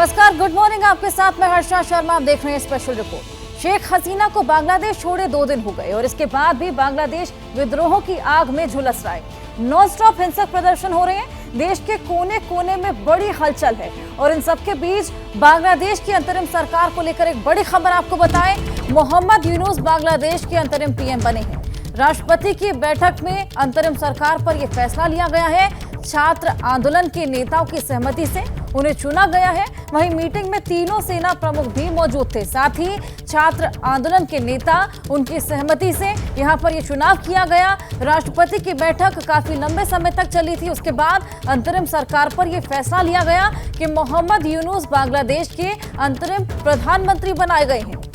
नमस्कार, good morning. आपके साथ मैं हर्षा शर्मा। आप देख रहे हैं स्पेशल रिपोर्ट। शेख हसीना को बांग्लादेश छोड़े 2 दिन हो गए और इसके बाद भी बांग्लादेश विद्रोह की आग में झुलस रहा है। नॉन स्टॉप हिंसक प्रदर्शन हो रहे हैं। देश के कोने कोने में बड़ी हलचल है और इन सबके बीच बांग्लादेश की अंतरिम सरकार को लेकर एक बड़ी खबर आपको बताएं। मोहम्मद यूनुस बांग्लादेश के अंतरिम पीएम बने हैं। राष्ट्रपति की बैठक में अंतरिम सरकार पर यह फैसला लिया गया है। छात्र आंदोलन के नेताओं की सहमति से उन्हें चुना गया है। वहीं मीटिंग में तीनों सेना प्रमुख भी मौजूद थे। साथ ही छात्र आंदोलन के नेता उनकी सहमति से यहां पर यह चुनाव किया गया। राष्ट्रपति की बैठक काफी लंबे समय तक चली थी। उसके बाद अंतरिम सरकार पर यह फैसला लिया गया कि मोहम्मद यूनुस बांग्लादेश के अंतरिम प्रधानमंत्री बनाए गए हैं।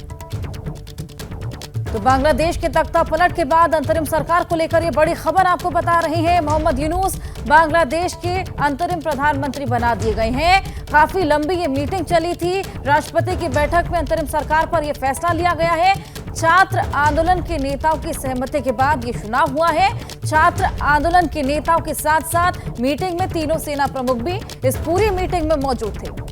तो बांग्लादेश के तख्ता पलट के बाद अंतरिम सरकार को लेकर ये बड़ी खबर आपको बता रही है। मोहम्मद यूनुस बांग्लादेश के अंतरिम प्रधानमंत्री बना दिए गए हैं। काफी लंबी ये मीटिंग चली थी। राष्ट्रपति की बैठक में अंतरिम सरकार पर यह फैसला लिया गया है। छात्र आंदोलन के नेताओं की सहमति के बाद ये चुनाव हुआ है। छात्र आंदोलन के नेताओं के साथ साथ मीटिंग में तीनों सेना प्रमुख भी इस पूरी मीटिंग में मौजूद थे।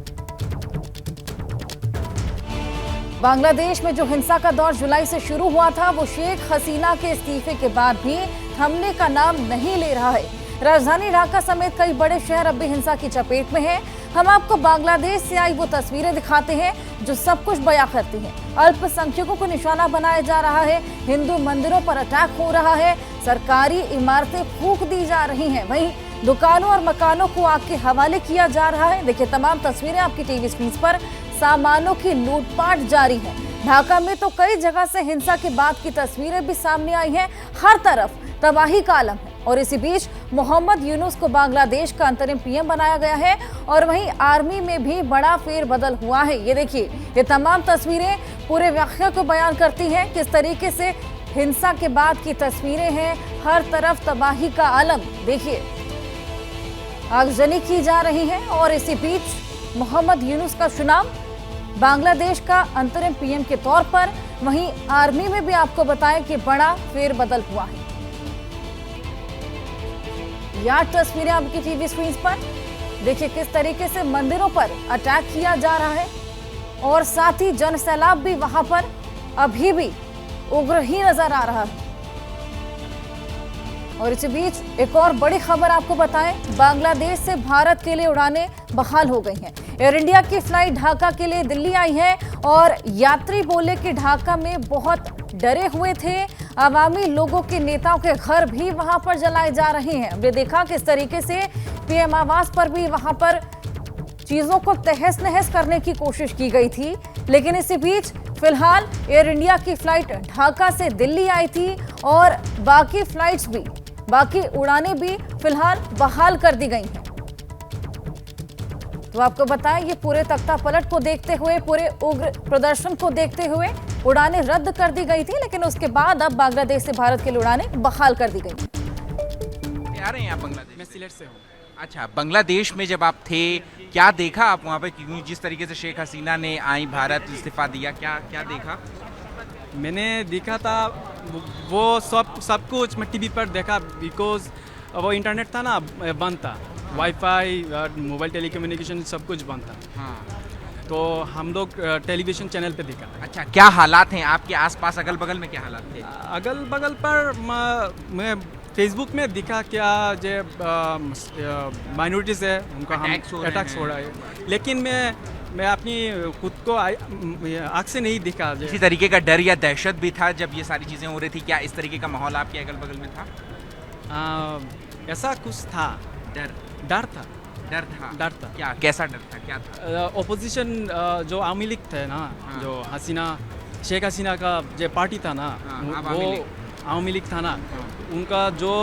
बांग्लादेश में जो हिंसा का दौर जुलाई से शुरू हुआ था वो शेख हसीना के इस्तीफे के बाद भी थमने का नाम नहीं ले रहा है। राजधानी ढाका समेत कई बड़े शहर अब भी हिंसा की चपेट में हैं। हम आपको बांग्लादेश से आई वो तस्वीरें दिखाते हैं जो सब कुछ बयां करती हैं। अल्पसंख्यकों को निशाना बनाया जा रहा है। हिंदू मंदिरों पर अटैक हो रहा है। सरकारी इमारतें फूंक दी जा रही हैं। वहीं दुकानों और मकानों को आग के हवाले किया जा रहा है। देखिए तमाम तस्वीरें आपकी टीवी स्क्रीन पर। सामानों की लूटपाट जारी है। ढाका में तो कई जगह से हिंसा के बाद की तस्वीरें भी सामने आई हैं। हर तरफ तबाही का आलम है और इसी बीच मोहम्मद यूनुस को बांग्लादेश का अंतरिम पीएम बनाया गया है और वहीं आर्मी में भी बड़ा फेरबदल हुआ है। ये देखिए, ये तमाम तस्वीरें पूरे वाक़या को बयान करती हैं। किस तरीके से हिंसा के बाद की तस्वीरें हैं। हर तरफ तबाही का आलम। देखिए, आगजनी की जा रही है और इसी बीच मोहम्मद यूनुस का चुनाव बांग्लादेश का अंतरिम पीएम के तौर पर। वहीं आर्मी में भी आपको बताएं कि बड़ा फेरबदल हुआ है। यह तस्वीरें आपकी टीवी स्क्रीन पर। देखिए किस तरीके से मंदिरों पर अटैक किया जा रहा है और साथ ही जनसैलाब भी वहां पर अभी भी उग्र ही नजर आ रहा है। और इसी बीच एक और बड़ी खबर आपको बताएं। बांग्लादेश से भारत के लिए उड़ानें बहाल हो गई हैं। एयर इंडिया की फ्लाइट ढाका के लिए दिल्ली आई है और यात्री बोले कि ढाका में बहुत डरे हुए थे। अवामी लोगों के नेताओं के घर भी वहां पर जलाए जा रहे हैं। हमने देखा किस तरीके से पीएम आवास पर भी वहां पर चीजों को तहस नहस करने की कोशिश की गई थी। लेकिन इसी बीच फिलहाल एयर इंडिया की फ्लाइट ढाका से दिल्ली आई थी और बाकी फ्लाइट्स भी, बाकी उड़ानें भी फिलहाल बहाल कर दी गई हैं। तो आपको बताएं, ये पूरे तख्ता पलट को देखते हुए, पूरे उग्र प्रदर्शन को देखते हुए उड़ानें रद्द कर दी गई थी। लेकिन उसके बाद अब बांग्लादेश से भारत के लिए उड़ानें बहाल कर दी गई। आ रहे हैं आप बांग्लादेश? मैं सिलेट से हूँ। अच्छा, बांग्लादेश में जब आप थे क्या देखा आप वहाँ पे, क्योंकि जिस तरीके से शेख हसीना ने आई भारत इस्तीफा दिया, क्या क्या देखा? मैंने देखा था वो सब कुछ मैं टीवी पर देखा। बिकॉज वो इंटरनेट था ना, बंद था। वाईफाई, मोबाइल टेलीकम्युनिकेशन सब कुछ बंद था। हाँ, तो हम लोग टेलीविज़न चैनल पे देखा। अच्छा, क्या हालात हैं आपके आसपास, अगल बगल में क्या हालात थे? अगल बगल पर मैं फेसबुक में दिखा क्या जो माइनॉरिटीज़ है उनका अटैक्स हो रहा है। लेकिन मैं अपनी खुद को आँख से नहीं दिखा। किसी तरीके का डर या दहशत भी था जब ये सारी चीज़ें हो रही थी? क्या इस तरीके का माहौल आपके अगल बगल में था? ऐसा कुछ था। डर था। क्या, कैसा डर था, क्या था? ओपोजिशन जो आवामी लीग थे ना, हाँ। जो शेख हसीना का जो पार्टी था ना, हाँ, वो आवामी लीग था ना, हाँ। उनका जो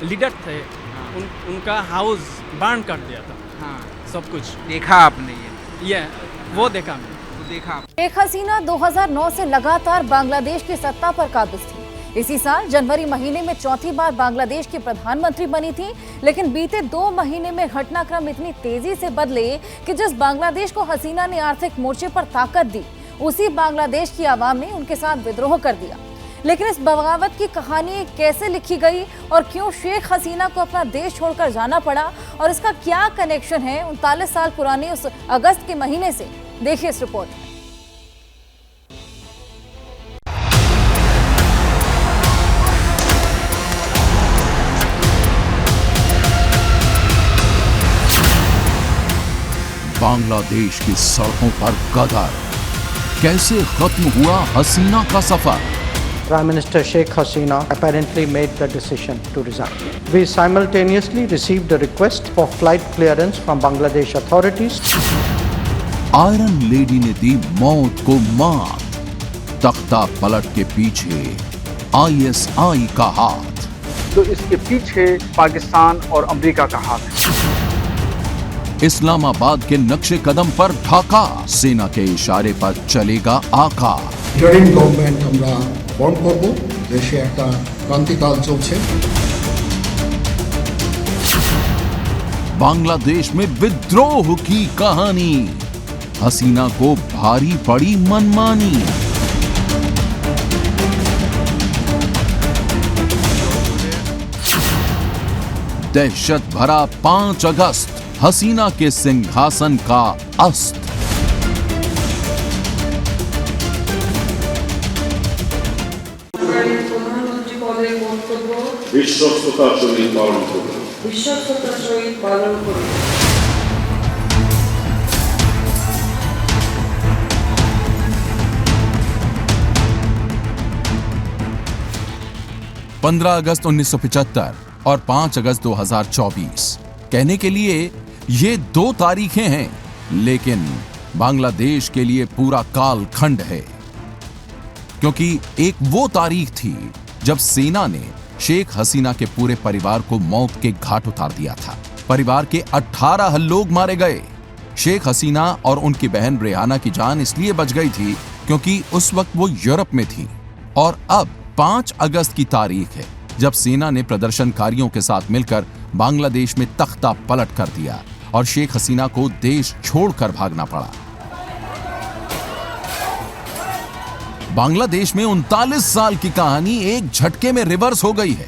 लीडर थे, हाँ। उनका हाउस बर्न कर दिया था। हाँ, सब कुछ देखा आपने? ये वो देखा मैं। तो देखा। शेख हसीना 2009 से लगातार बांग्लादेश की सत्ता पर काबिज थी। इसी साल जनवरी महीने में चौथी बार बांग्लादेश की प्रधानमंत्री बनी थी। लेकिन बीते 2 महीने में घटनाक्रम इतनी तेजी से बदले कि जिस बांग्लादेश को हसीना ने आर्थिक मोर्चे पर ताकत दी, उसी बांग्लादेश की आवाम ने उनके साथ विद्रोह कर दिया। लेकिन इस बगावत की कहानी कैसे लिखी गई और क्यों शेख हसीना को अपना देश छोड़कर जाना पड़ा और इसका क्या कनेक्शन है 39 साल पुरानी उस अगस्त के महीने से, देखिए इस रिपोर्ट में। बांग्लादेश की सड़कों पर गदर, कैसे खत्म हुआ हसीना का सफर। Prime Minister Sheikh Hasina apparently made the decision to resign. We simultaneously received a request for flight clearance from Bangladesh authorities. Iron lady ने दी मौत को मात, तख्ता पलट के पीछे ISI का हाथ। तो इसके पीछे पाकिस्तान और अमेरिका का हाथ है। इस्लामाबाद के नक्शे कदम पर ढाका, सेना के इशारे पर चलेगा आका। ইন্টারিম গভর্নমেন্ট আমরা ফর্ম করব, দেশে একটা ক্রান্তিকাল চলছে। बांग्लादेश में विद्रोह की कहानी, हसीना को भारी पड़ी मनमानी। दहशत भरा 5 अगस्त, हसीना के सिंहासन का अस्त। বিশ্বস্ততার সহিত পালন করব। বিশ্বস্ততার সহিত পালন করব। 15 अगस्त 1975 और 5 अगस्त 2024 कहने के लिए ये 2 तारीखें हैं, लेकिन बांग्लादेश के लिए पूरा कालखंड है, क्योंकि एक वो तारीख थी जब सेना ने शेख हसीना के पूरे परिवार को मौत के घाट उतार दिया था। परिवार के 18 लोग मारे गए। शेख हसीना और उनकी बहन रेहाना की जान इसलिए बच गई थी क्योंकि उस वक्त वो यूरोप में थी। और अब 5 अगस्त की तारीख है जब सेना ने प्रदर्शनकारियों के साथ मिलकर बांग्लादेश में तख्ता पलट कर दिया और शेख हसीना को देश छोड़कर भागना पड़ा। बांग्लादेश में 39 साल की कहानी एक झटके में रिवर्स हो गई है,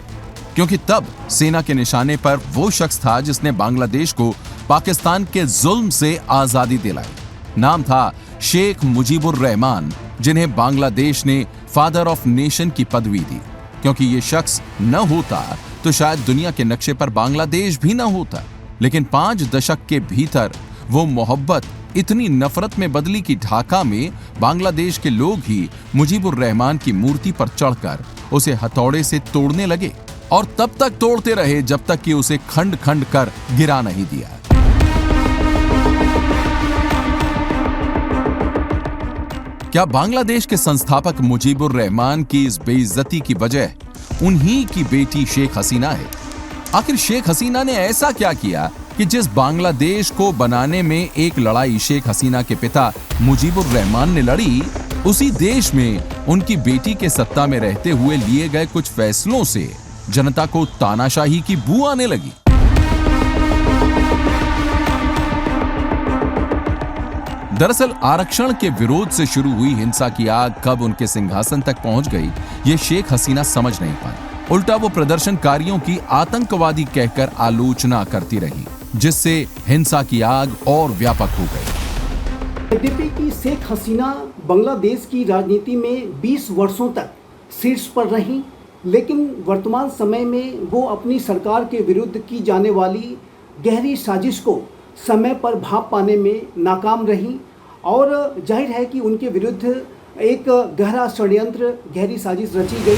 क्योंकि तब सेना के निशाने पर वो शख्स था जिसने बांग्लादेश को पाकिस्तान के जुल्म से आजादी दिलाई। नाम था शेख मुजीबुर रहमान, जिन्हें बांग्लादेश ने फादर ऑफ नेशन की पदवी दी, क्योंकि ये शख्स न होता तो शायद दुनिया के नक्शे पर बांग्लादेश भी न होता। लेकिन 5 दशक के भीतर वो मोहब्बत इतनी नफरत में बदली कि ढाका में बांग्लादेश के लोग ही मुजीबुर रहमान की मूर्ति पर चढ़कर उसे हथौड़े से तोड़ने लगे, और तब तक तोड़ते रहे जब तक कि उसे खंड खंड कर गिरा नहीं दिया। क्या बांग्लादेश के संस्थापक मुजीबुर रहमान की इस बेइज्जती की वजह उन्हीं की बेटी शेख हसीना है? आखिर शेख हसीना ने ऐसा क्या किया कि जिस बांग्लादेश को बनाने में एक लड़ाई शेख हसीना के पिता मुजीबुर रहमान ने लड़ी, उसी देश में उनकी बेटी के सत्ता में रहते हुए लिए गए कुछ फैसलों से जनता को तानाशाही की बू आने लगी। दरअसल आरक्षण के विरोध से शुरू हुई हिंसा की आग कब उनके सिंहासन तक पहुंच गई, ये शेख हसीना समझ नहीं पाई। उल्टा वो प्रदर्शनकारियों की आतंकवादी कहकर आलोचना करती रही, जिससे हिंसा की आग और व्यापक हो गई। यद्यपि की शेख हसीना बांग्लादेश की राजनीति में 20 वर्षों तक शीर्ष पर रहीं, लेकिन वर्तमान समय में वो अपनी सरकार के विरुद्ध की जाने वाली गहरी साजिश को समय पर भांप पाने में नाकाम रहीं, और जाहिर है कि उनके विरुद्ध एक गहरा षड्यंत्र, गहरी साजिश रची गई।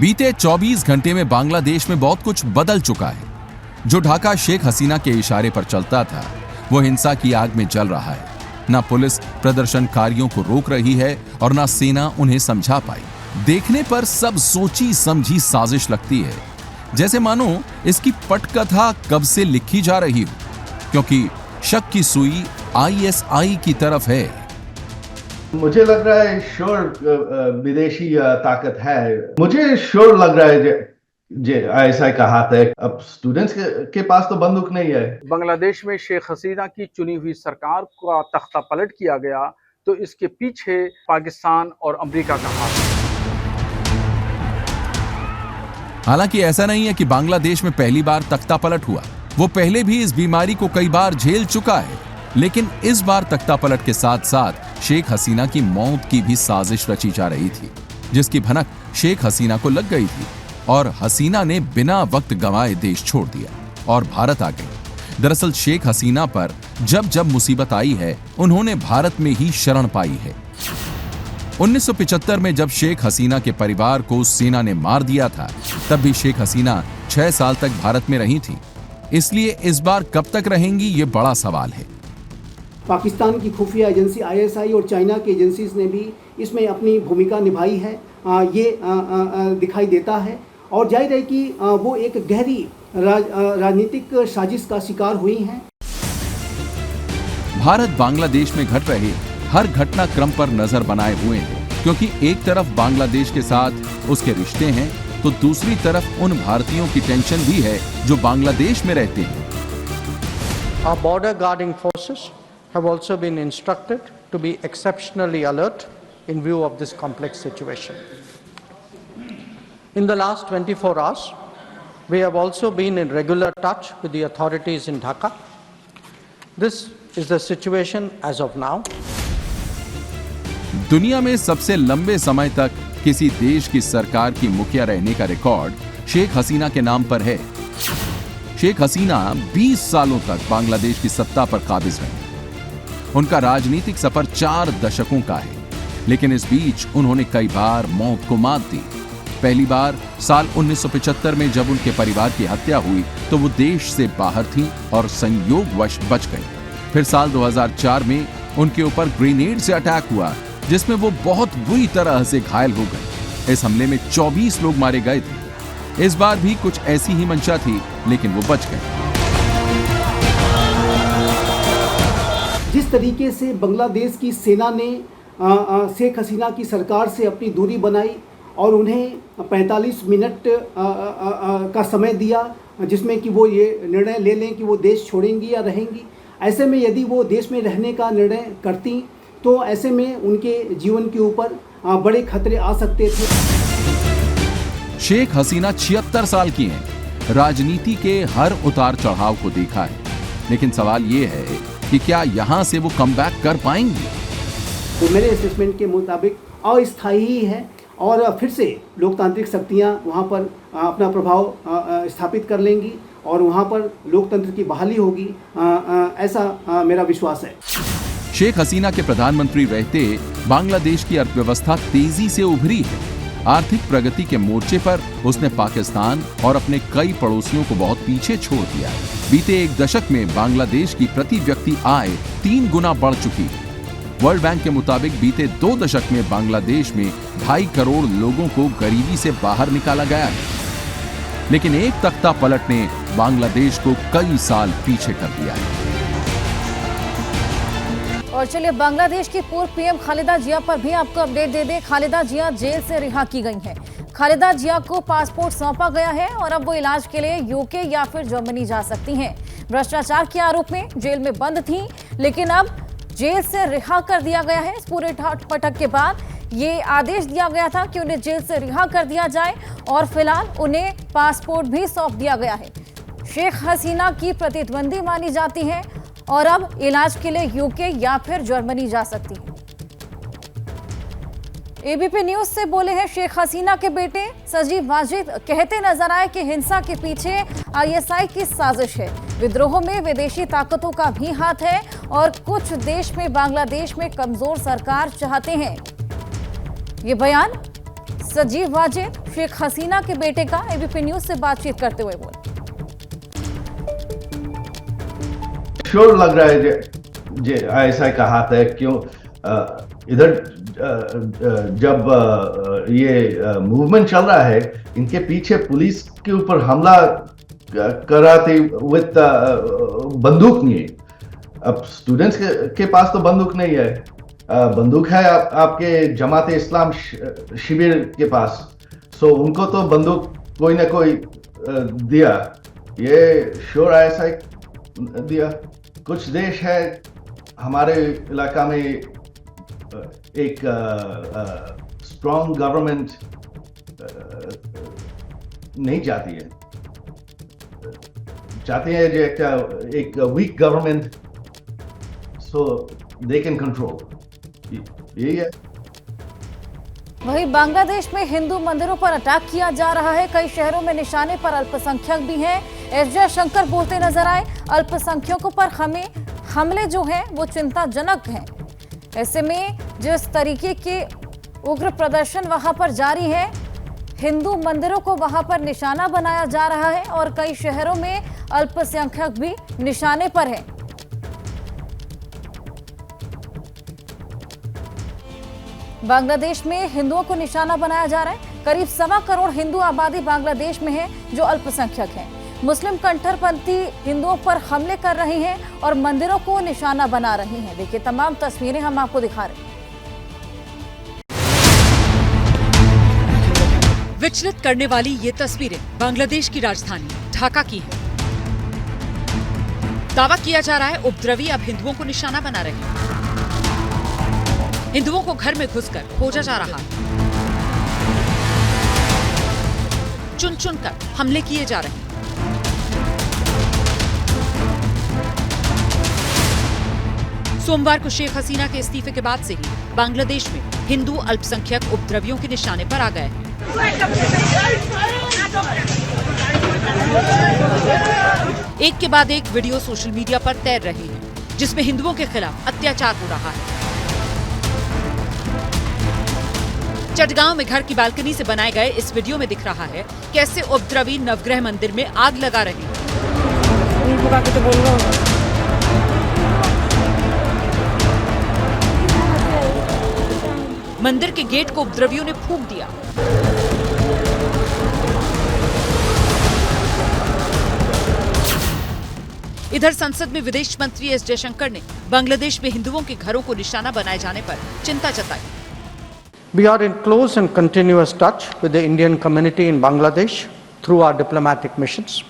बीते 24 घंटे में बांग्लादेश में बहुत कुछ बदल चुका है। जो ढाका शेख हसीना के इशारे पर चलता था, वो हिंसा की आग में जल रहा है। ना पुलिस प्रदर्शनकारियों को रोक रही है और ना सेना उन्हें समझा पाई। देखने पर सब सोची समझी साजिश लगती है, जैसे मानो इसकी पटकथा कब से लिखी जा रही हो, क्योंकि शक की सुई ISI की तरफ है। मुझे लग रहा है श्योर विदेशी ताकत है। मुझे श्योर लग रहा है जे ISI का हाथ है। अब स्टूडेंट्स के पास तो बंदूक नहीं है। बांग्लादेश में शेख हसीना की चुनी हुई सरकार का तख्ता पलट किया गया, तो इसके पीछे पाकिस्तान और अमेरिका का हाथ है। हालांकि ऐसा नहीं है कि बांग्लादेश में पहली बार तख्तापलट हुआ, वो पहले भी इस बीमारी को कई बार झेल चुका है। लेकिन इस बार तख्तापलट के साथ साथ शेख हसीना की मौत की भी साजिश रची जा रही थी, जिसकी भनक शेख हसीना को लग गई थी और हसीना ने बिना वक्त गंवाए देश छोड़ दिया और भारत आ गई। दरअसल शेख हसीना पर जब जब मुसीबत आई है, उन्होंने भारत में ही शरण पाई है। 1975 में जब शेख हसीना के परिवार को सेना ने मार दिया था, तब भी शेख हसीना 6 साल तक भारत में रही थी। इसलिए इस बार कब तक रहेंगी, ये बड़ा सवाल है। पाकिस्तान की खुफिया एजेंसी ISI और चाइना की एजेंसीज ने भी इसमें अपनी भूमिका निभाई है, ये दिखाई देता है। और जाहिर है कि वो एक गहरी राजनीतिक साजिश का शिकार हुई हैं। भारत बांग्लादेश में घट रहे हर घटनाक्रम पर नजर बनाए हुए हैं, क्योंकि एक तरफ बांग्लादेश के साथ उसके रिश्ते हैं, तो दूसरी तरफ उन भारतीयों की टेंशन भी है जो बांग्लादेश में रहते हैं। Our border guarding forces have also been instructed to be exceptionally alert in view of this complex situation. In the last 24 hours, we have also been in regular touch with the authorities in Dhaka. This is the situation as of now. दुनिया में सबसे लंबे समय तक किसी देश की सरकार की मुखिया रहने का रिकॉर्ड शेख हसीना के नाम पर है। शेख हसीना 20 सालों तक बांग्लादेश की सत्ता पर काबिज रहे। उनका राजनीतिक सफर 4 दशकों का है, लेकिन इस बीच उन्होंने कई बार मौत को मात दी। पहली बार साल 1975 में जब उनके परिवार की हत्या हुई तो वो देश से बाहर थी और संयोगवश बच गई। फिर साल 2004 में उनके ऊपर ग्रेनेड से अटैक हुआ, जिसमें वो बहुत बुरी तरह से घायल हो गए। इस हमले में 24 लोग मारे गए थे। इस बार भी कुछ ऐसी ही मंशा थी, लेकिन वो बच गए। जिस तरीके से बांग्लादेश की सेना ने शेख हसीना की सरकार से अपनी दूरी बनाई और उन्हें 45 मिनट का समय दिया, जिसमें कि वो ये निर्णय ले लें कि वो देश छोड़ेंगी या रहेंगी। ऐसे में यदि वो देश में रहने का निर्णय करती तो ऐसे में उनके जीवन के ऊपर बड़े खतरे आ सकते थे। शेख हसीना 76 साल की हैं। राजनीति के हर उतार चढ़ाव को देखा है, लेकिन सवाल ये है कि क्या यहां से वो कमबैक कर पाएंगी? तो मेरे असेसमेंट के मुताबिक अस्थायी ही है और फिर से लोकतांत्रिक शक्तियां वहां पर अपना प्रभाव स्थापित कर लेंगी और वहां पर लोकतंत्र की बहाली होगी, ऐसा मेरा विश्वास है। शेख हसीना के प्रधानमंत्री रहते बांग्लादेश की अर्थव्यवस्था तेजी से उभरी है। आर्थिक प्रगति के मोर्चे पर उसने पाकिस्तान और अपने कई पड़ोसियों को बहुत पीछे छोड़ दिया है। बीते 1 दशक में बांग्लादेश की प्रति व्यक्ति आय 3 गुना बढ़ चुकी है। वर्ल्ड बैंक के मुताबिक बीते 2 दशक में बांग्लादेश में 2.5 करोड़ लोगों को गरीबी से बाहर निकाला गया है। लेकिन एक तख्ता पलट ने बांग्लादेश को कई साल पीछे कर दिया है। और चलिए बांग्लादेश की पूर्व पीएम खालिदा जिया पर भी आपको अपडेट दे दें। खालिदा जिया जेल से रिहा की गई हैं। खालिदा जिया को पासपोर्ट सौंपा गया है और अब वो इलाज के लिए यूके या फिर जर्मनी जा सकती हैं। भ्रष्टाचार के आरोप में जेल में बंद थी, लेकिन अब जेल से रिहा कर दिया गया है। इस पूरे पटक के बाद ये आदेश दिया गया था कि उन्हें जेल से रिहा कर दिया जाए और फिलहाल उन्हें पासपोर्ट भी सौंप दिया गया है। शेख हसीना की प्रतिद्वंदी मानी जाती है और अब इलाज के लिए यूके या फिर जर्मनी जा सकती है। एबीपी न्यूज से बोले हैं शेख हसीना के बेटे सजीव वाजिद, कहते नजर आए कि हिंसा के पीछे ISI की साजिश है। विद्रोह में विदेशी ताकतों का भी हाथ है और कुछ देश में बांग्लादेश में कमजोर सरकार चाहते हैं। ये बयान सजीव वाजिद शेख हसीना के बेटे का एबीपी न्यूज से बातचीत करते हुए बोले। श्योर लग रहा है जे ISI का हाथ है। क्यों इधर जब ये मूवमेंट चल रहा है, इनके पीछे पुलिस के ऊपर हमला कर रहा थे विद बंदूक नहीं है। अब स्टूडेंट्स के पास तो बंदूक नहीं है, बंदूक है आपके जमात इस्लाम शिविर के पास। सो उनको तो बंदूक कोई ना कोई दिया। ये श्योर ISI दिया। कुछ देश है हमारे इलाका में एक स्ट्रॉन्ग गवर्नमेंट नहीं चाहती है, चाहते हैं जो एक weak government so they can control, यही है। वहीं बांग्लादेश में हिंदू मंदिरों पर अटैक किया जा रहा है। कई शहरों में निशाने पर अल्पसंख्यक भी हैं। एस जयशंकर बोलते नजर आए, अल्पसंख्यकों पर हमले जो हैं वो चिंताजनक हैं। ऐसे में जिस तरीके के उग्र प्रदर्शन वहां पर जारी है, हिंदू मंदिरों को वहां पर निशाना बनाया जा रहा है और कई शहरों में अल्पसंख्यक भी निशाने पर हैं। बांग्लादेश में हिंदुओं को निशाना बनाया जा रहा है। करीब 1.25 करोड़ हिंदू आबादी बांग्लादेश में है जो अल्पसंख्यक हैं। मुस्लिम कट्टरपंथी हिंदुओं पर हमले कर रहे हैं और मंदिरों को निशाना बना रहे हैं। देखिए तमाम तस्वीरें हम आपको दिखा रहे हैं। विचलित करने वाली ये तस्वीरें बांग्लादेश की राजधानी ढाका की हैं। दावा किया जा रहा है उपद्रवी अब हिंदुओं को निशाना बना रहे हैं। हिंदुओं को घर में घुसकर खोजा जा रहा है। चुन चुनकर हमले किए जा रहे हैं। सोमवार को शेख हसीना के इस्तीफे के बाद से ही बांग्लादेश में हिंदू अल्पसंख्यक उपद्रवियों के निशाने पर आ गए हैं। एक के बाद एक वीडियो सोशल मीडिया पर तैर रहे हैं जिसमें हिंदुओं के खिलाफ अत्याचार हो रहा है। चटगांव में घर की बालकनी से बनाए गए इस वीडियो में दिख रहा है कैसे उपद्रवी नवग्रह मंदिर में आग लगा रहे हैं। मंदिर के गेट को उपद्रवियों ने फूंक दिया। इधर संसद में विदेश मंत्री एस जयशंकर ने बांग्लादेश में हिंदुओं के घरों को निशाना बनाए जाने पर चिंता जताई। We are in close and continuous touch with the Indian community in Bangladesh through our diplomatic missions.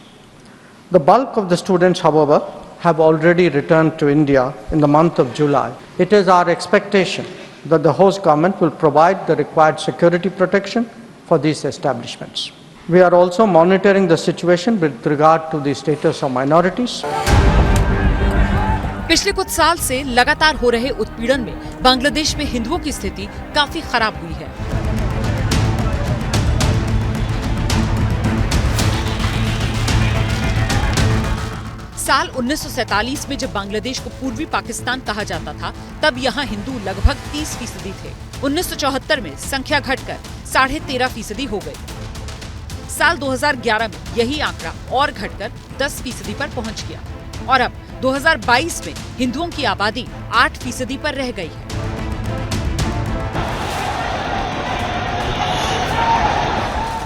The bulk of the students, however, have already returned to India in the month of July. It is our expectation that the host government will provide the required security protection for these establishments. We are also monitoring the situation with regard to the status of minorities. पिछले कुछ साल से लगातार हो रहे उत्पीड़न में बांग्लादेश में हिंदुओं की स्थिति काफी खराब हुई है। साल 1947 में जब बांग्लादेश को पूर्वी पाकिस्तान कहा जाता था, तब यहाँ हिंदू लगभग 30% थे। 1974 में संख्या घटकर 13.5% हो गई। साल 2011 में यही आंकड़ा और घटकर 10% पर पहुंच गया और अब 2022 में हिंदुओं की आबादी 8% पर रह गई है।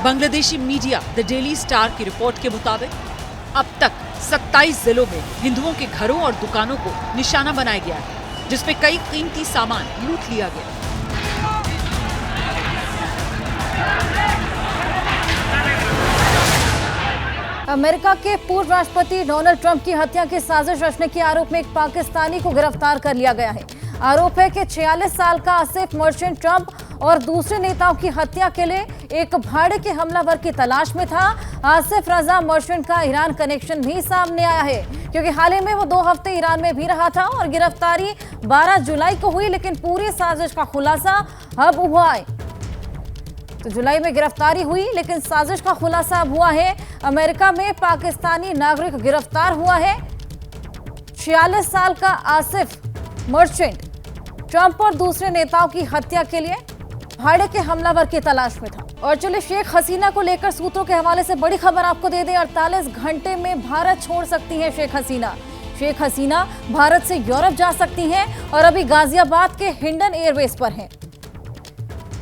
Bangladeshi media the daily star की रिपोर्ट के मुताबिक अब तक 27 जिलों में हिंदुओं के घरों और दुकानों को निशाना बनाया गया है, जिसमें कई कीमती सामान लूट लिया गया। अमेरिका के पूर्व राष्ट्रपति डोनाल्ड ट्रंप की हत्या की साजिश रचने के आरोप में एक पाकिस्तानी को गिरफ्तार कर लिया गया है। आरोप है कि 46 साल का आसिफ मर्चेंट ट्रंप और दूसरे नेताओं की हत्या के लिए एक भाड़े के हमलावर की तलाश में था। आसिफ रजा मर्चेंट का ईरान कनेक्शन भी सामने आया है, क्योंकि हाल ही में वो 2 हफ्ते ईरान में भी रहा था और गिरफ्तारी 12 जुलाई को हुई, लेकिन पूरी साजिश का खुलासा अब हुआ है। तो जुलाई में गिरफ्तारी हुई, लेकिन साजिश का खुलासा अब हुआ है। अमेरिका में पाकिस्तानी नागरिक गिरफ्तार हुआ है। 46 साल का आसिफ मर्चेंट ट्रंप और दूसरे नेताओं की हत्या के लिए भाड़े के हमलावर की तलाश में था। और चलिए शेख हसीना को लेकर सूत्रों के हवाले से बड़ी खबर आपको दे दें। 48 घंटे में भारत छोड़ सकती हैं शेख हसीना। शेख हसीना भारत से यूरोप जा सकती हैं और अभी गाजियाबाद के हिंडन एयरबेस पर हैं।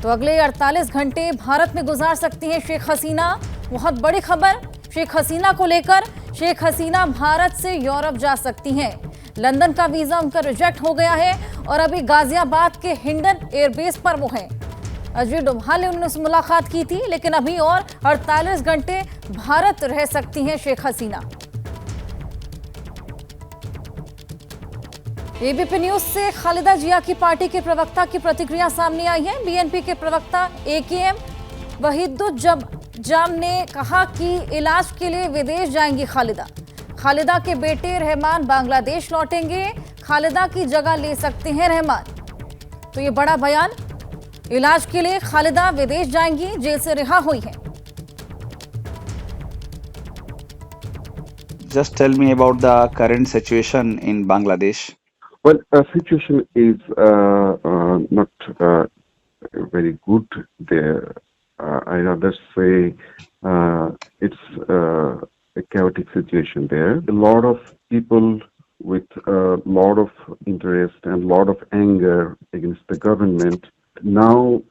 तो अगले 48 घंटे भारत में गुजार सकती हैं शेख हसीना। बहुत बड़ी खबर शेख हसीना को लेकर। शेख हसीना भारत से यूरोप जा सकती हैं। लंदन का वीजा उनका रिजेक्ट हो गया है और अभी गाजियाबाद के हिंडन एयरबेस पर वो हैं। अजय डोभाल ने उनसे मुलाकात की थी, लेकिन अभी और 48 घंटे भारत रह सकती हैं शेख हसीना। एबीपी न्यूज से खालिदा जिया की पार्टी के प्रवक्ता की प्रतिक्रिया सामने आई है। बीएनपी के प्रवक्ता एकेएम वहीदुज्जमान ने कहा कि इलाज के लिए विदेश जाएंगी खालिदा। खालिदा के बेटे रहमान बांग्लादेश लौटेंगे, खालिदा की जगह ले सकते हैं रहमान। तो ये बड़ा बयान, इलाज के लिए खालिदा विदेश जाएंगी, जेल से रिहा हुई है। Just tell me about the current situation in Bangladesh. Well, situation is not very good there. I rather say it's a chaotic situation there. A lot of people with a lot of interest and a lot of anger against the government. Now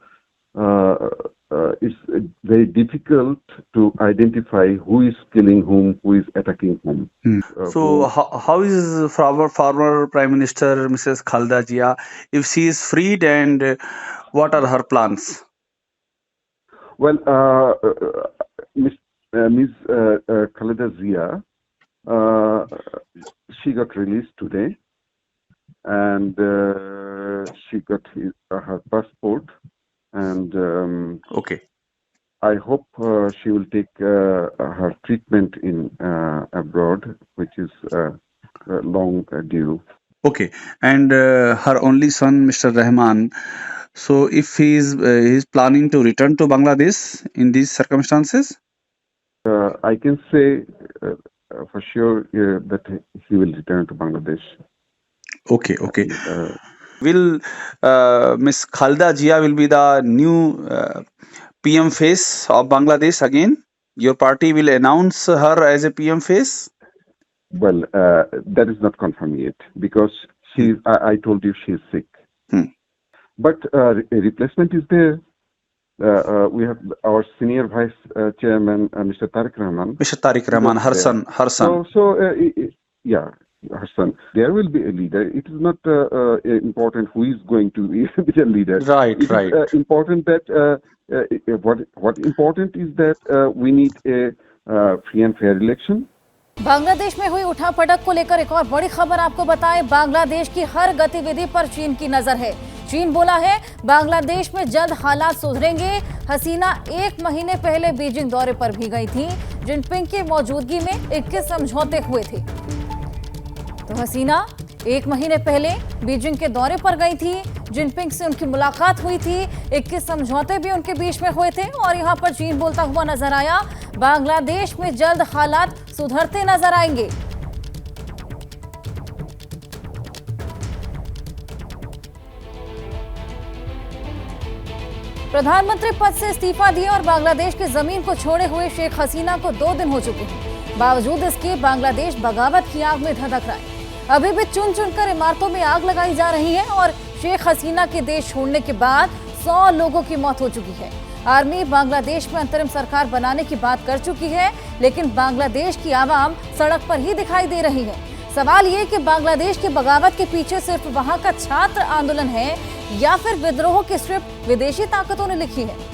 it's very difficult to identify who is killing whom, who is attacking whom. So how is former Prime Minister Mrs. Khalida Zia, if she is freed, and what are her plans? Well, Ms. Khalida Zia, she got released today, and she got her passport, and okay. I hope she will take her treatment in abroad, which is long due. Okay, and her only son, Mr. Rahman. So, if he's planning to return to Bangladesh in these circumstances, I can say for sure that he will return to Bangladesh. Okay, okay. Will Miss Khalida Zia will be the new PM face of Bangladesh again? Your party will announce her as a PM face? Well, that is not confirmed yet because I told you she is sick. But a replacement is there. We have our senior vice chairman, Mr. Tariq Rahman. Mr. Tariq Rahman, her son. Yeah, her son. There will be a leader. It is not important who is going to be the leader. Right, it right. Is, important that what important is that we need a free and fair election. Bangladesh में हुई उठापटक को लेकर एक और बड़ी खबर आपको बताएं। बांग्लादेश की हर गतिविधि पर चीन की नजर है। चीन बोला है बांग्लादेश में जल्द हालात सुधरेंगे। हसीना 1 महीने पहले बीजिंग दौरे पर भी गई थी। जिनपिंग की मौजूदगी में 21 समझौते हुए थे। तो हसीना 1 महीने पहले बीजिंग के दौरे पर गई थी। जिनपिंग से उनकी मुलाकात हुई थी। 21 समझौते भी उनके बीच में हुए थे और यहाँ पर चीन बोलता हुआ नजर आया बांग्लादेश में जल्द हालात सुधरते नजर आएंगे। प्रधानमंत्री पद से इस्तीफा दिए और बांग्लादेश की जमीन को छोड़े हुए शेख हसीना को 2 दिन हो चुके हैं। बावजूद इसके बांग्लादेश बगावत की आग में धधक रहा है। अभी भी चुन चुनकर इमारतों में आग लगाई जा रही है और शेख हसीना के देश छोड़ने के बाद 100 लोगों की मौत हो चुकी है। आर्मी बांग्लादेश में अंतरिम सरकार बनाने की बात कर चुकी है, लेकिन बांग्लादेश की आवाम सड़क पर ही दिखाई दे रही है। सवाल ये कि बांग्लादेश की बगावत के पीछे सिर्फ वहां का छात्र आंदोलन है या फिर विद्रोह की स्क्रिप्ट विदेशी ताकतों ने लिखी है।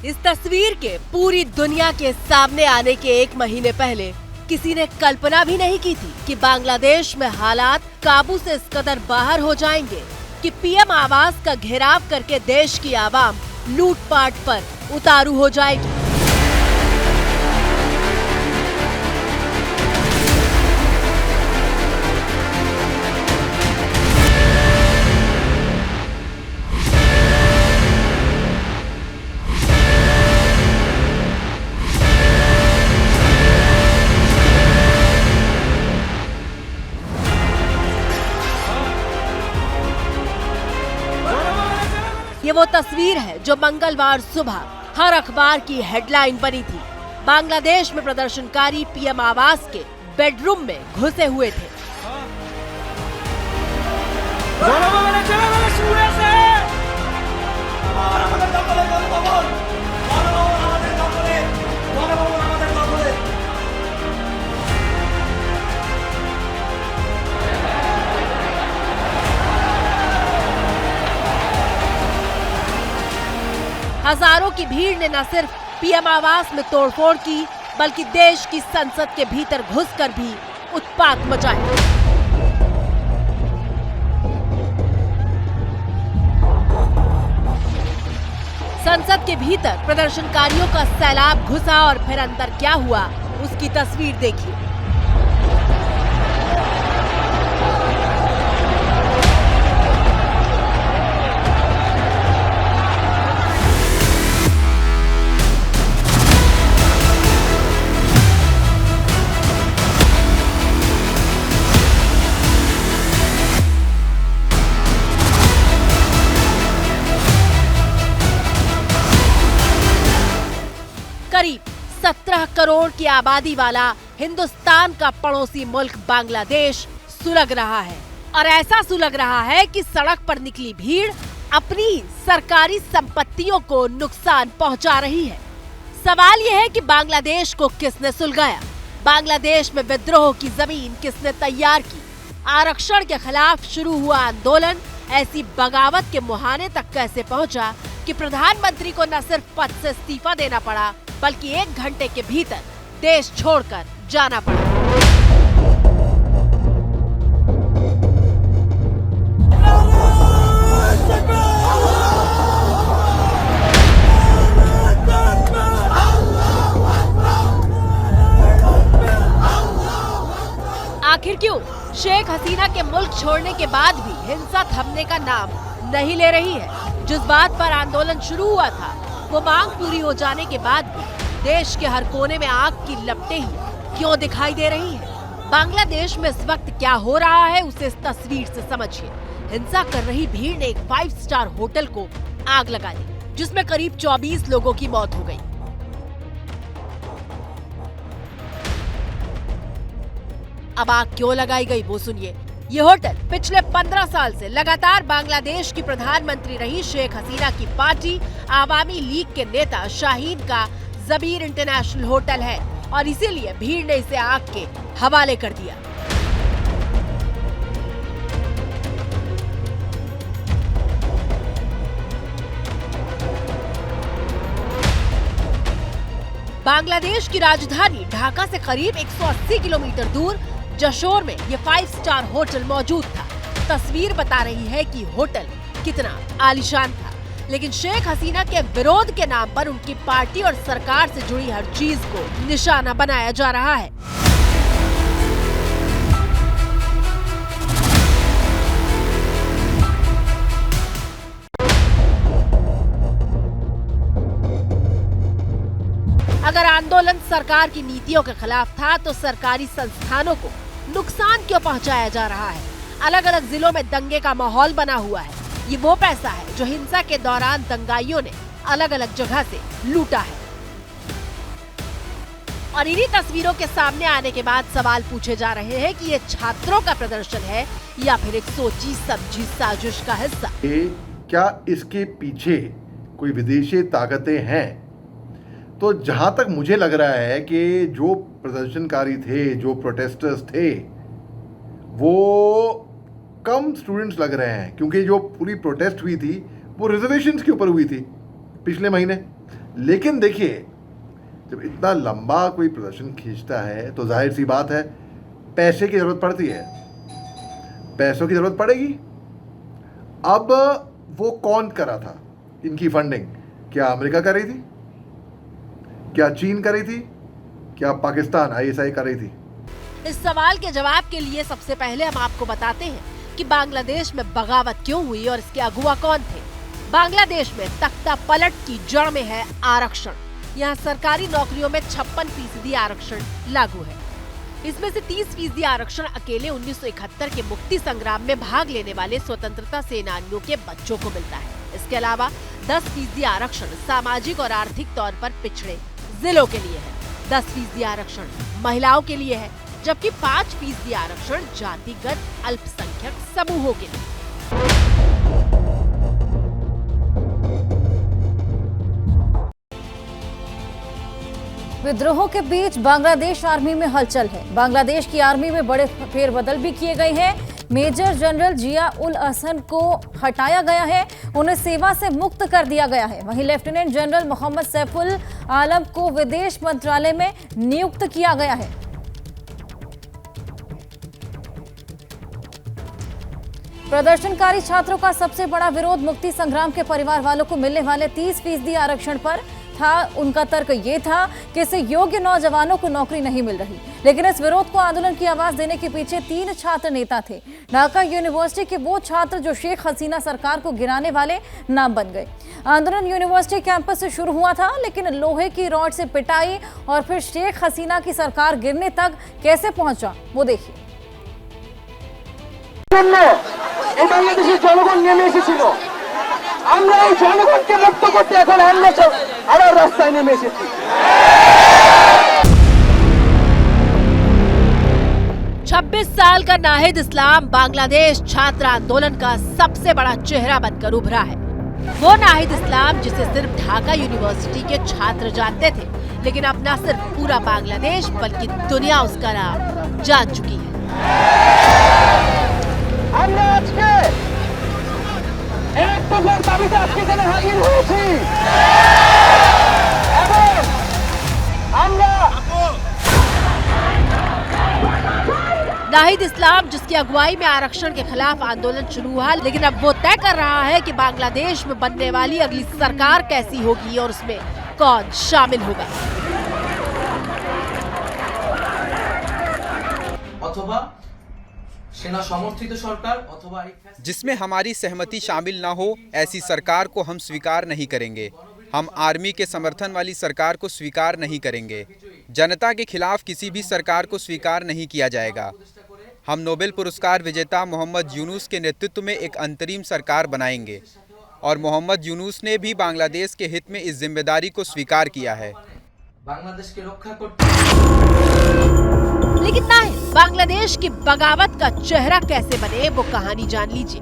इस तस्वीर के पूरी दुनिया के सामने आने के 1 महीने पहले किसी ने कल्पना भी नहीं की थी कि बांग्लादेश में हालात काबू से इस कदर बाहर हो जाएंगे कि पीएम आवास का घेराव करके देश की आवाम लूटपाट पर उतारू हो जाएगी। ये वो तस्वीर है जो मंगलवार सुबह हर अखबार की हेडलाइन बनी थी। बांग्लादेश में प्रदर्शनकारी पीएम आवास के बेडरूम में घुसे हुए थे। हजारों की भीड़ ने न सिर्फ पीएम आवास में तोड़फोड़ की बल्कि देश की संसद के भीतर घुसकर भी उत्पात मचाया। संसद के भीतर प्रदर्शनकारियों का सैलाब घुसा और फिर अंदर क्या हुआ उसकी तस्वीर देखिए। करीब 17 करोड़ की आबादी वाला हिंदुस्तान का पड़ोसी मुल्क बांग्लादेश सुलग रहा है और ऐसा सुलग रहा है कि सड़क पर निकली भीड़ अपनी सरकारी संपत्तियों को नुकसान पहुंचा रही है। सवाल यह है कि बांग्लादेश को किसने सुलगाया? बांग्लादेश में विद्रोह की जमीन किसने तैयार की? आरक्षण के खिलाफ शुरू हुआ आंदोलन ऐसी बगावत के मुहाने तक कैसे पहुंचा कि प्रधानमंत्री को न सिर्फ पद से इस्तीफा देना पड़ा बल्कि 1 घंटे के भीतर देश छोड़कर जाना पड़ा। आखिर क्यों शेख हसीना के मुल्क छोड़ने के बाद भी हिंसा थमने का नाम नहीं ले रही है? जिस बात पर आंदोलन शुरू हुआ था वो मांग पूरी हो जाने के बाद भी देश के हर कोने में आग की लपटें ही क्यों दिखाई दे रही हैं? बांग्लादेश में इस वक्त क्या हो रहा है उसे इस तस्वीर से समझिए। हिंसा कर रही भीड़ ने एक 5 स्टार होटल को आग लगा दी जिसमें करीब 24 लोगों की मौत हो गई। अब आग क्यों लगाई गई वो सुनिए। ये होटल पिछले 15 साल से लगातार बांग्लादेश की प्रधानमंत्री रही शेख हसीना की पार्टी आवामी लीग के नेता शाहीन का जबीर इंटरनेशनल होटल है और इसीलिए भीड़ ने इसे आग के हवाले कर दिया। बांग्लादेश की राजधानी ढाका से करीब 180 किलोमीटर दूर जशोर में ये 5 स्टार होटल मौजूद था। तस्वीर बता रही है कि होटल कितना आलीशान था, लेकिन शेख हसीना के विरोध के नाम पर उनकी पार्टी और सरकार से जुड़ी हर चीज को निशाना बनाया जा रहा है। अगर आंदोलन सरकार की नीतियों के खिलाफ था तो सरकारी संस्थानों को नुकसान क्यों पहुंचाया जा रहा है? अलग अलग जिलों में दंगे का माहौल बना हुआ है। ये वो पैसा है जो हिंसा के दौरान दंगाइयों ने अलग अलग जगह से लूटा है। और इन्हीं तस्वीरों के सामने आने के बाद सवाल पूछे जा रहे हैं कि ये छात्रों का प्रदर्शन है या फिर एक सोची समझी साजिश का हिस्सा। क्या इसके पीछे कोई विदेशी ताकतें हैं? तो जहां तक मुझे लग रहा है कि जो प्रदर्शनकारी थे, जो प्रोटेस्टर्स थे, वो कम स्टूडेंट्स लग रहे हैं, क्योंकि जो पूरी प्रोटेस्ट हुई थी वो रिजर्वेशंस के ऊपर हुई थी पिछले महीने। लेकिन देखिए, जब इतना लंबा कोई प्रदर्शन खींचता है तो जाहिर सी बात है पैसे की ज़रूरत पड़ती है, पैसों की ज़रूरत पड़ेगी। अब वो कौन कर रहा था इनकी फंडिंग? क्या अमेरिका कर रही थी? क्या चीन कर रही थी? क्या पाकिस्तान ISI कर रही थी? इस सवाल के जवाब के लिए सबसे पहले हम आपको बताते हैं कि बांग्लादेश में बगावत क्यों हुई और इसके अगुवा कौन थे। बांग्लादेश में तख्ता पलट की जड़ में है आरक्षण। यहाँ सरकारी नौकरियों में 56% आरक्षण लागू है। इसमें से 30% आरक्षण अकेले 1971 के मुक्ति संग्राम में भाग लेने वाले स्वतंत्रता सेनानियों के बच्चों को मिलता है। इसके अलावा 10% आरक्षण सामाजिक और आर्थिक तौर पर पिछड़े जिलों के लिए है, 10% आरक्षण महिलाओं के लिए है, जबकि 5% आरक्षण जातिगत अल्पसंख्यक समूहों के लिए। विद्रोहों के बीच बांग्लादेश आर्मी में हलचल है। बांग्लादेश की आर्मी में बड़े फेरबदल भी किए गए हैं। मेजर जनरल जिया उल हसन को हटाया गया है, उन्हें सेवा से मुक्त कर दिया गया है। वहीं लेफ्टिनेंट जनरल मोहम्मद सैफुल आलम को विदेश मंत्रालय में नियुक्त किया गया है। प्रदर्शनकारी छात्रों का सबसे बड़ा विरोध मुक्ति संग्राम के परिवार वालों को मिलने वाले 30% आरक्षण पर था। उनका तर्क ये था कि इससे योग्य नौजवानों को नौकरी नहीं मिल रही। लेकिन इस विरोध को आंदोलन की आवाज देने के पीछे 3 छात्र नेता थे। ढाका यूनिवर्सिटी के वो छात्र जो शेख हसीना सरकार को गिराने वाले नाम बन गए। आंदोलन यूनिवर्सिटी कैंपस से शुरू हुआ था, लेकिन लोहे की रॉड से पिटाई और फिर शेख हसीना की सरकार गिरने तक कैसे पहुंचा वो देखिए। বাংলাদেশের জনগণ নেমে এসেছিল, আমরা এই জনগণকে মুক্ত করতে এখন আমরা আবার রাস্তায় নেমে এসেছি। 26 साल का नाहिद इस्लाम बांग्लादेश छात्र आंदोलन का सबसे बड़ा चेहरा बनकर उभरा है। वो नाहिद इस्लाम जिसे सिर्फ ढाका यूनिवर्सिटी के छात्र जानते थे, लेकिन अब न सिर्फ पूरा बांग्लादेश बल्कि दुनिया उसका नाम जान चुकी है। আমরা আজকে এক দফার দাবিতে আজকে এখানে হাজির হয়েছি এবং আমরা नाहिद इस्लाम जिसकी अगुवाई में आरक्षण के खिलाफ आंदोलन शुरू हुआ, लेकिन अब वो तय कर रहा है कि बांग्लादेश में बनने वाली अगली सरकार कैसी होगी और उसमें कौन शामिल होगा। अथवा सेना समर्थित सरकार अथवा जिसमें हमारी सहमति शामिल ना हो, ऐसी सरकार को हम स्वीकार नहीं करेंगे। हम आर्मी के समर्थन वाली सरकार को स्वीकार नहीं करेंगे। जनता के खिलाफ किसी भी सरकार को स्वीकार नहीं किया जाएगा। हम नोबेल पुरस्कार विजेता मोहम्मद यूनुस के नेतृत्व में एक अंतरिम सरकार बनाएंगे और मोहम्मद यूनुस ने भी बांग्लादेश के हित में इस जिम्मेदारी को स्वीकार किया है। बांग्लादेश की रक्षा करते लेकिन नाहिद बांग्लादेश की बगावत का चेहरा कैसे बने, वो कहानी जान लीजिए।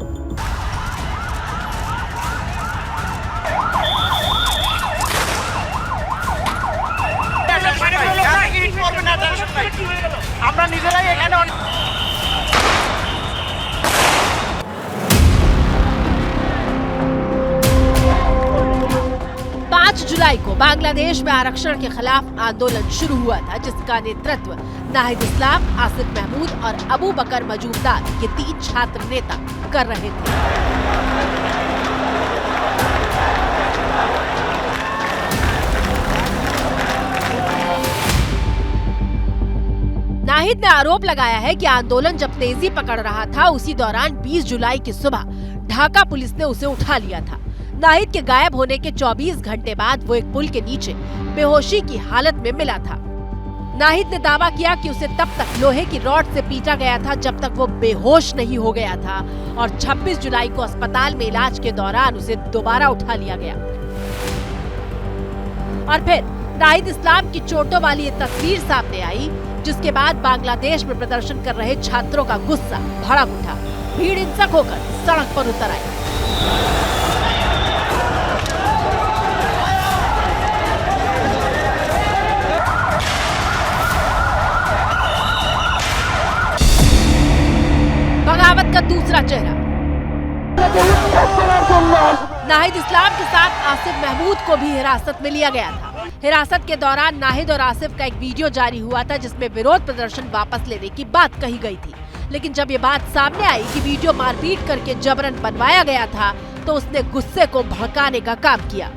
আমরা নিজেরাই এখানে 5 जुलाई को बांग्लादेश में आरक्षण के खिलाफ आंदोलन शुरू हुआ था, जिसका नेतृत्व नाहिद इस्लाम, आसिफ महमूद और अबू बकर मजूमदार ये 3 छात्र नेता कर रहे थे। नाहिद ने आरोप लगाया है कि आंदोलन जब तेजी पकड़ रहा था, उसी दौरान 20 जुलाई की सुबह ढाका पुलिस ने उसे उठा लिया था। नाहिद के गायब होने के 24 घंटे बाद वो एक पुल के नीचे बेहोशी की हालत में मिला था। नाहिद ने दावा किया कि उसे तब तक लोहे की रॉड से पीटा गया था जब तक वो बेहोश नहीं हो गया था और 26 जुलाई को अस्पताल में इलाज के दौरान उसे दोबारा उठा लिया गया। और फिर नाहिद इस्लाम की चोटों वाली ये तस्वीर सामने आई, जिसके बाद बांग्लादेश में प्रदर्शन कर रहे छात्रों का गुस्सा भड़क उठा। भीड़ हिंसक होकर सड़क पर उतर आई। बगावत का दूसरा चेहरा नाहिद इस्लाम के साथ आसिफ महमूद को भी हिरासत में लिया गया था। हिरासत के दौरान नाहिद और आसिफ का एक वीडियो जारी हुआ था जिसमें विरोध प्रदर्शन वापस लेने की बात कही गई थी, लेकिन जब ये बात सामने आई कि वीडियो मारपीट करके जबरन बनवाया गया था तो उसने गुस्से को भड़काने का काम किया।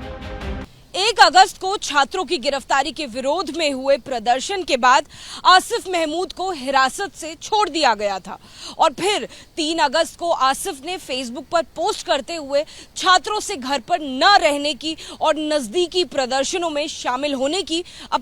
1 अगस्त को छात्रों की गिरफ्तारी के विरोध में हुए प्रदर्शन के बाद आसिफ महमूद को हिरासत से छोड़ दिया गया था और फिर 3 अगस्त को आसिफ ने फेसबुक पर पोस्ट करते हुए छात्रों से घर पर न रहने की और नजदीकी प्रदर्शनों में शामिल होने की